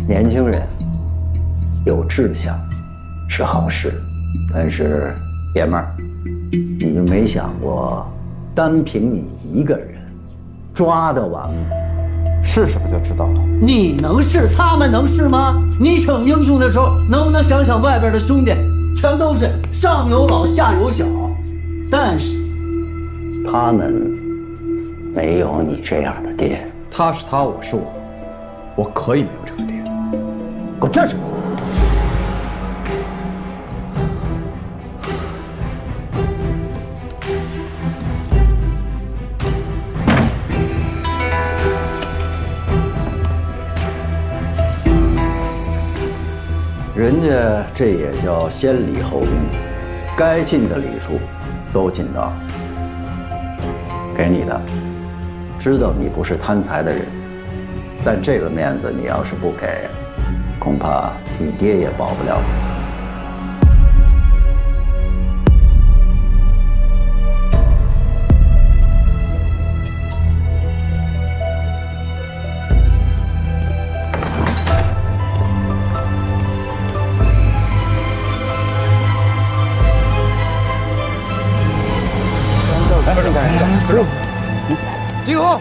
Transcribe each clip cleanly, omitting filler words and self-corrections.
年轻人有志向是好事，但是爷们儿，你就没想过，单凭你一个人抓得完吗？试试不就知道了。你能是，他们能是吗？你逞英雄的时候，能不能想想外边的兄弟，全都是上有老下有小，但是他们没有你这样的爹。他是他，我是我，我可以没有这个爹。给我站住！人家这也叫先礼后兵，该尽的礼数都尽到。给你的，知道你不是贪财的人，但这个面子你要是不给，恐怕你爹也保不了你。师傅，集合！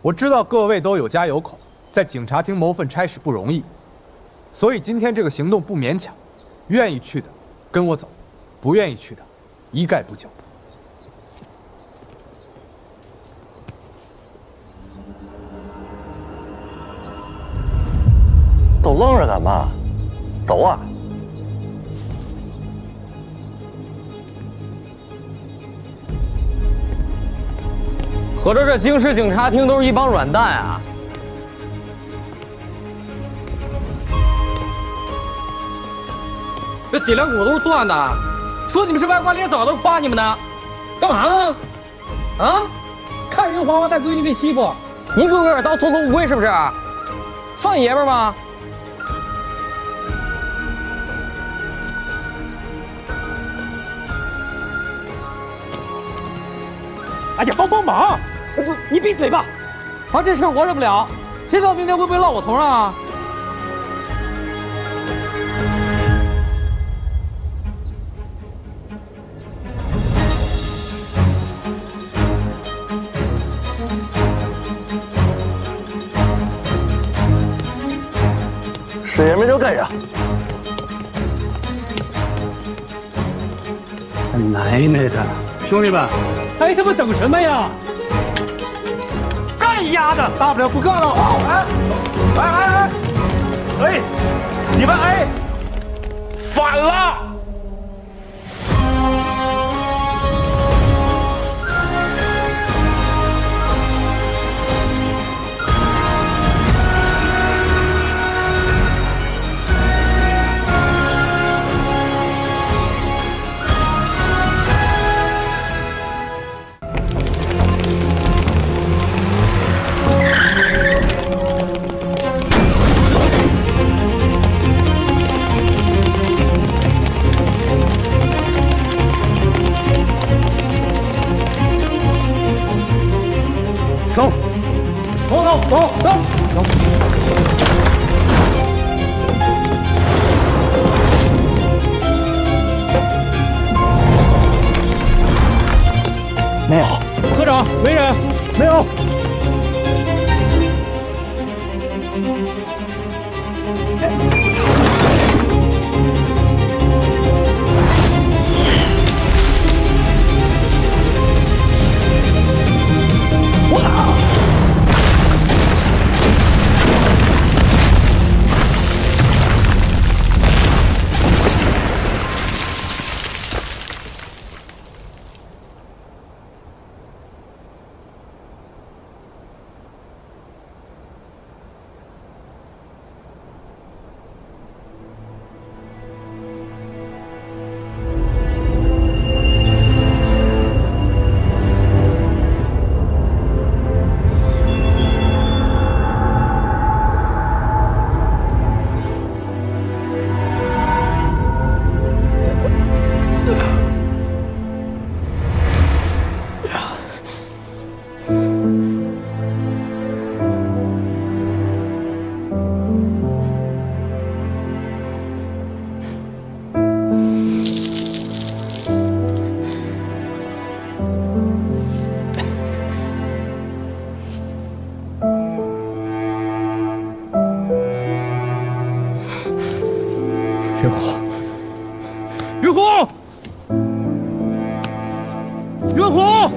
我知道各位都有家有口，在警察厅谋份差事不容易，所以今天这个行动不勉强。愿意去的跟我走，不愿意去的一概不缴。都愣着干嘛？走啊！合着这京市警察厅都是一帮软蛋啊！这脊梁骨都是断的，说你们是外挂，连早都扒你们呢！干嘛呢？啊？看人黄花带闺女被欺负，一个个当缩头乌龟是不是？算爷们吗？哎呀，帮忙！你闭嘴吧！啊，这事我忍不了，谁知道明天会不会落我头上啊？是爷们就跟上。奶奶的，兄弟们，还他妈等什么呀？干丫的，大不了不干了。哎，你们哎，反了！走，走。没有，科长，没人，没有。云虎，云虎，云虎！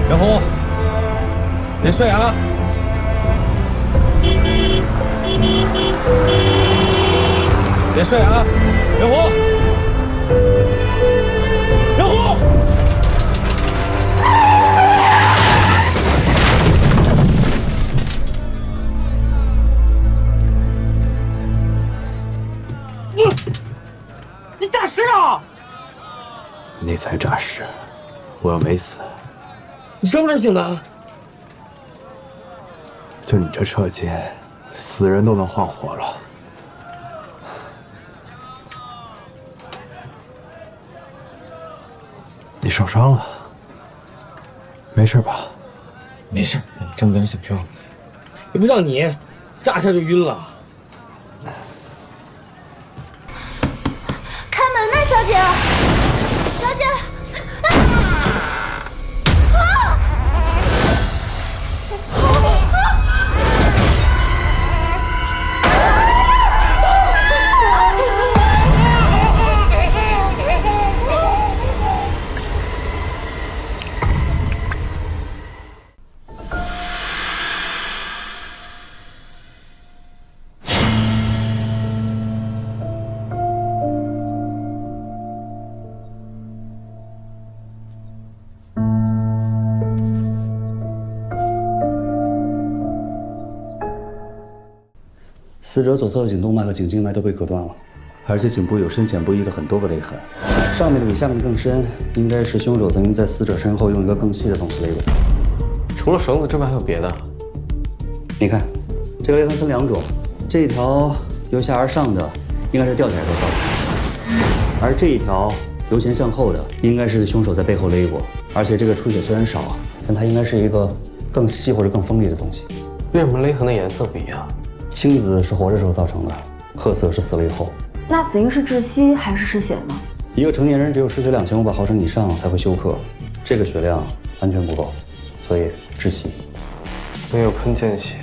云虎，别睡啊！别睡啊！云虎，云虎！你诈尸啊！你才诈尸，我又没死。你什么时候醒的？就你这车技，死人都能换活了。你受伤了，没事吧？没事，这么点小伤，也不像你，乍一下就晕了。开门呐，小姐！小姐！死者左侧的颈动脉和颈静脉都被割断了，而且颈部有深浅不一的很多个勒痕，上面的比下面的更深，应该是凶手曾经在死者身后用一个更细的东西勒过。除了绳子之外还有别的？你看，这个勒痕分两种，这一条由下而上的应该是吊起来时候造成的，而这一条由前向后的应该是凶手在背后勒过，而且这个出血虽然少，但它应该是一个更细或者更锋利的东西。为什么勒痕的颜色不一样？青紫是活着时候造成的，褐色是死了以后。那死因是窒息还是失血呢？一个成年人只有失血2500毫升以上才会休克，这个血量完全不够，所以窒息。没有喷溅血，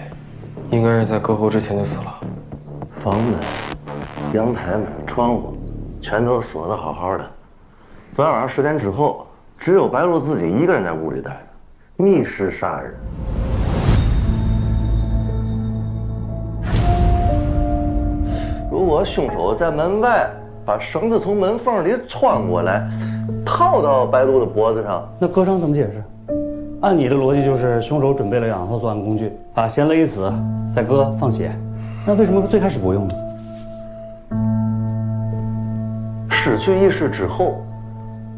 应该是在割喉之前就死了。房门、阳台门、窗户全都锁得好好的。昨天晚上10点之后，只有白露自己一个人在屋里待着，密室杀人。如果凶手在门外把绳子从门缝里穿过来，套到白露的脖子上，那割伤怎么解释？按你的逻辑，就是凶手准备了2套作案工具，先勒死，再割放血。那为什么最开始不用呢？失去意识之后，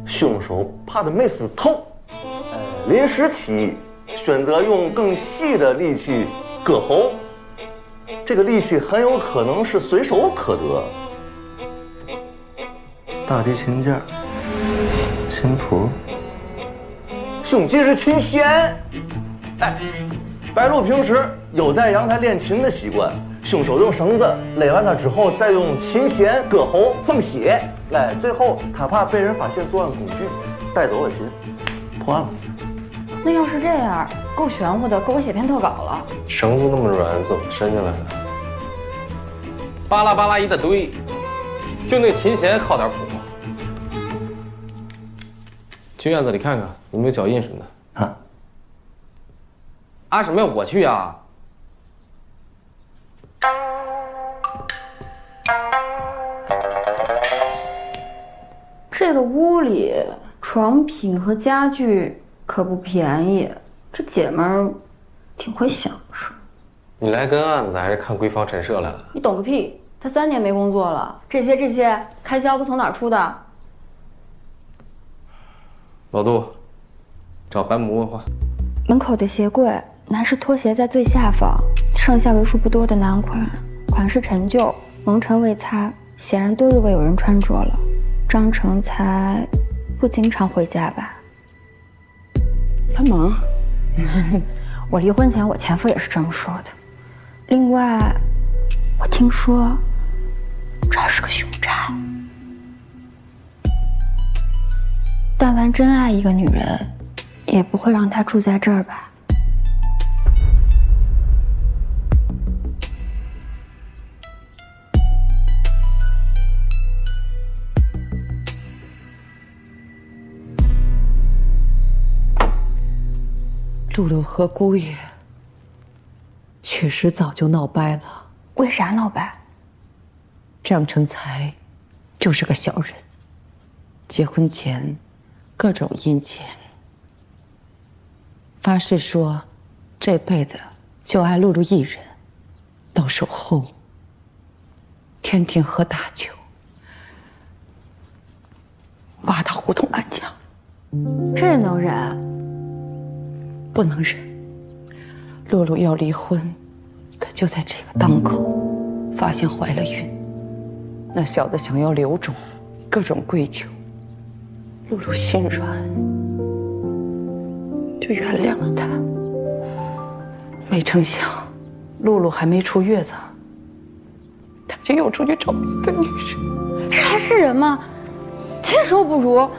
凶手怕他没死透，临时起意，选择用更细的利器割喉。这个利器很有可能是随手可得，大提琴架、琴谱，凶器是琴弦。白露平时有在阳台练琴的习惯，凶手用绳子勒完他之后，再用琴弦割喉放血，最后他怕被人发现作案工具，带走了琴，破案了。那要是这样，够玄乎的，够我写篇特稿了。绳子那么软，怎么伸下来的？巴拉巴拉一大堆，就那琴弦靠点谱吗？去院子里看看有没有脚印什么的啊？啊什么呀？我去啊！这个屋里床品和家具可不便宜，这姐们儿挺会享受。你来跟案子还是看闺房陈设来了？你懂个屁！他3年没工作了，这些开销都从哪儿出的？老杜，找白母问话。门口的鞋柜，男士拖鞋在最下方，剩下为数不多的男款，款式陈旧，蒙尘未擦，显然多日未有人穿着了。张成才不经常回家吧？他忙。我离婚前，我前夫也是这么说的。另外，我听说这儿是个凶宅。但凡真爱一个女人，也不会让他住在这儿吧？露露和姑爷确实早就闹掰了。为啥闹掰？张成才就是个小人，结婚前各种阴险，发誓说这辈子就爱露露一人，到手后天天喝大酒，挖他胡同安家。这能忍？不能忍。露露要离婚，可就在这个当口，发现怀了孕。那小子想要留种，各种跪求。露露心软，就原谅了他。没成想，露露还没出月子，他就又出去找别的女人。这还是人吗？天收不如。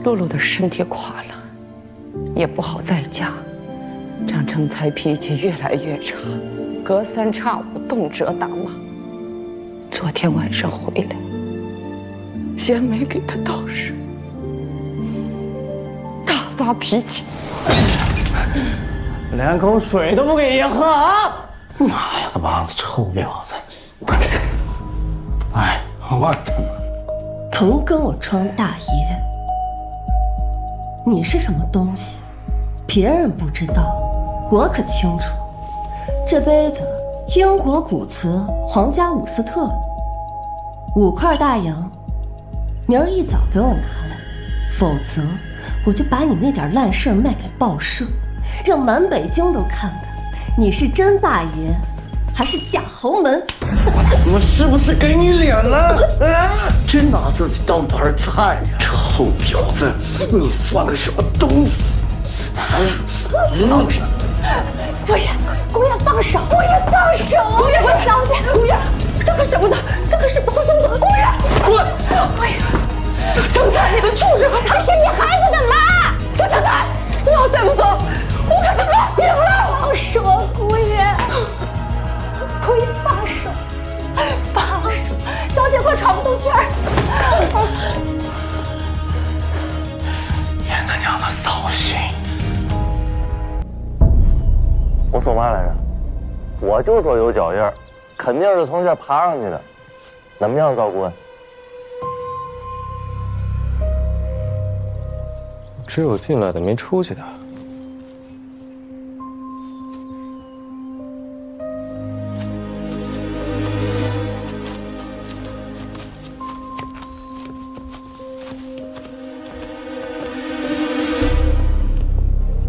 露露的身体垮了，也不好在家。张成才脾气越来越差，隔三差五动辄打骂。昨天晚上回来，先没给他倒水，大发脾气，连口水都不给爷喝啊！妈呀，他妈的臭婊子！哎，我甭跟我装大爷。你是什么东西？别人不知道，我可清楚。这杯子英国古瓷皇家伍斯特，5块大洋，明儿一早给我拿来，否则我就把你那点烂事儿卖给报社，让满北京都看看你是真大爷还是假豪门。我是不是给你脸了？啊！真拿自己当盘菜呀！臭婊子，你算个什么东西？放手！姑爷，姑爷放手！姑爷放手！姑爷是小姐！姑爷，这可什么呢？这可是刀兄弟！姑爷，滚！姑爷，这正在你的畜生！她是你孩子的妈！这正在，你要再不走，我可就报警了！放手，姑爷！姑爷放手！放手！小姐快喘不动气儿！爷他娘的扫兴！我说嘛来着？我就说有脚印儿，肯定是从这儿爬上去的。怎么样，赵顾问？只有进来的，没出去的。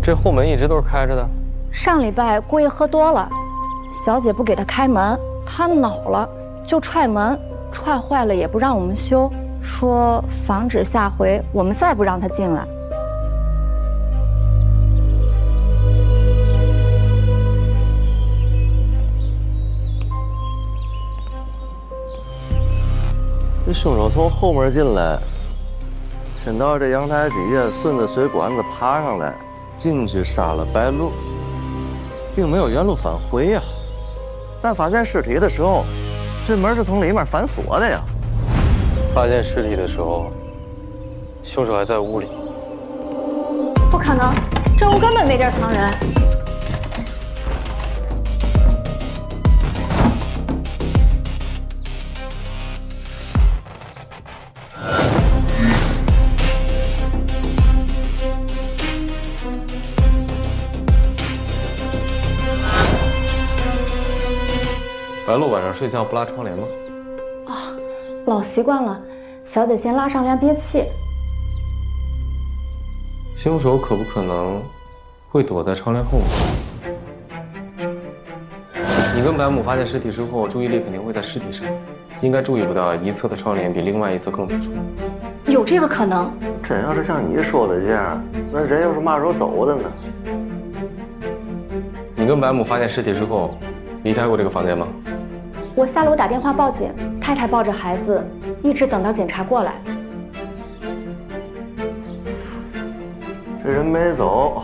这后门一直都是开着的。上礼拜姑爷喝多了，小姐不给他开门，他恼了，就踹门，踹坏了也不让我们修，说防止下回我们再不让他进来。这凶手从后门进来，先到这阳台底下，顺着水管子爬上来，进去杀了白露，并没有原路返回呀。但发现尸体的时候，这门是从里面反锁的呀。发现尸体的时候，凶手还在屋里。不可能，这屋根本没地儿藏人。白露晚上睡觉不拉窗帘吗？啊，老习惯了。小姐先拉上凉憋气。凶手可不可能会躲在窗帘后面？你跟白母发现尸体之后，注意力肯定会在尸体上，应该注意不到一侧的窗帘比另外一侧更突出。有这个可能。真要是像你说的这样，那人又是嘛时候走的呢？你跟白母发现尸体之后，离开过这个房间吗？我下楼打电话报警，太太抱着孩子，一直等到警察过来。这人没走，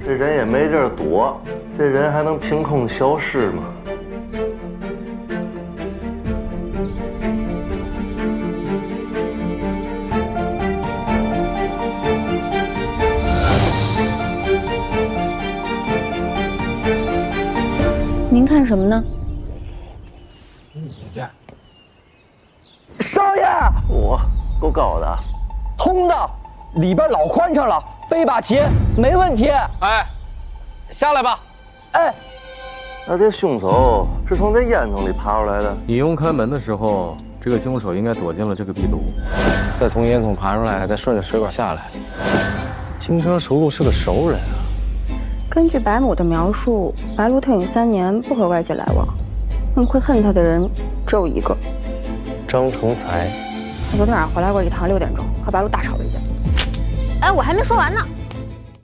这人也没地儿躲，这人还能凭空消失吗？您看什么呢？少爷，我够高的，通的，里边老宽敞了，背把琴没问题。哎，下来吧。哎，那这凶手是从这烟囱里爬出来的？你用开门的时候，这个凶手应该躲进了这个壁炉，再从烟囱爬出来，再顺着水管下来。轻车熟路是个熟人啊。根据白某的描述，白鹿退隐3年，不和外界来往，那么会恨他的人只有一个，张成才。他昨天晚上回来过一趟，6点钟和白鹿大吵了一架。哎，我还没说完呢。